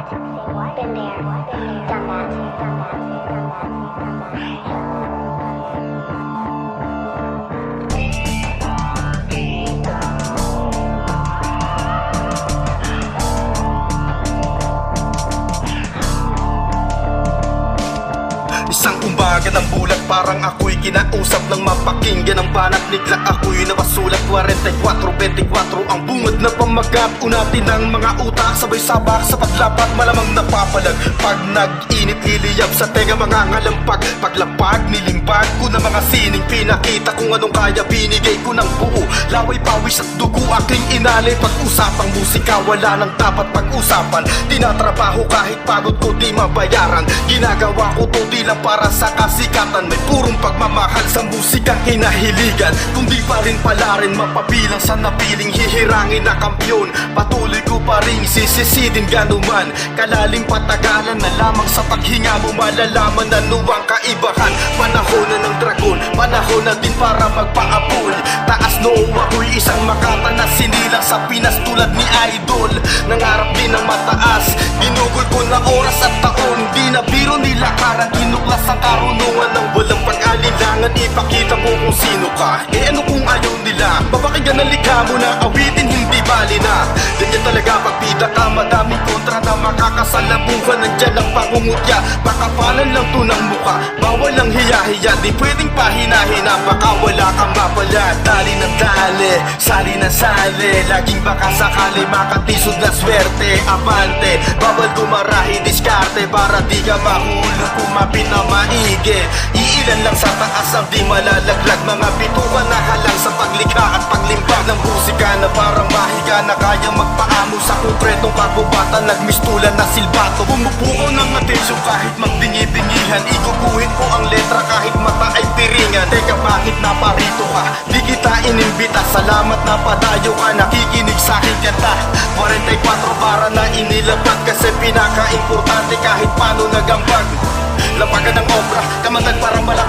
Been there, done that, done that, done that, done that. Isang umaga ng bulat, parang ako'y kinausap ng mapakinggan ang banat nigla. Ako'y nabasulat 44-24 ang bungad na pamagat. Unatin ang mga utak, sabay sabak sa paglapat, malamang napapalag. Pag nag-init liliyab sa tenga mga ngalampag, paglapag nilimbag ko na mga sining. Pinakita kung anong kaya, binigay ko ng buo. Laway, pawis at dugo, aking inalay. Pag-usapang musika, wala nang dapat pag-usapan. Tinatrabaho kahit pagod ko di mabayaran. Ginagawa ko to di lang para sa kasikatan. May purong pagmamahal sa musikang hinahiligan. Kung di pa rin pala rin mapabilang sa napiling hihirangin na kampyon, patuloy ko pa rin sisisidin ganuman. Kalalim patagalan na lamang sa paghinga mo, malalaman na nuwang kaibahan. Panahon na ng dragon, panahon na din para magpaabol. Taas noo ako'y isang makata na sinilang sa Pinas tulad ni Idol. Nangarap din ng mataas, ginugol ko na oras at taon. Di na biro nilakaran, kinuklas ang karunungan ng walang pag-alinlangan. Ipakita mo kung sino ka, ano kung ayaw nila? Babakinggan na likha mo na awitin, hindi bali na. Ganyan talaga pagpida ka, madaming kontra na makakasalabuhan. Nandyan ang pangungutya, makapalan lang to ng mukha. Bawal ang hiya-hiya, di pwedeng pahina-hina. Baka wala kang mapala, dali ng dali, sali na sali. Laging baka sakali makatisod na swerte. Abante, bawal gumarahi, diskarte para di ka mahulog, kumapit na maigi. Iilan lang sa taas ang di malalaglag, mga bituan na halang sa paglikha at paglimbag ng musika na parang mahiga na kayang magpaamo sa konkretong kagubatan. Nagmistulan na silbato, bumubuo ng atensyon kahit magdingi-dingihan. Iguguhin ko ang letra kahit mata ay piringan. Teka, bakit naparito ka? Di kita inimbita, salamat na padayo ka, nakikinig sa aking kanta. 44 para na inilapag, kasi pinaka-importante kahit paano nagambag. Lapagan ng obra, kamandag para malaki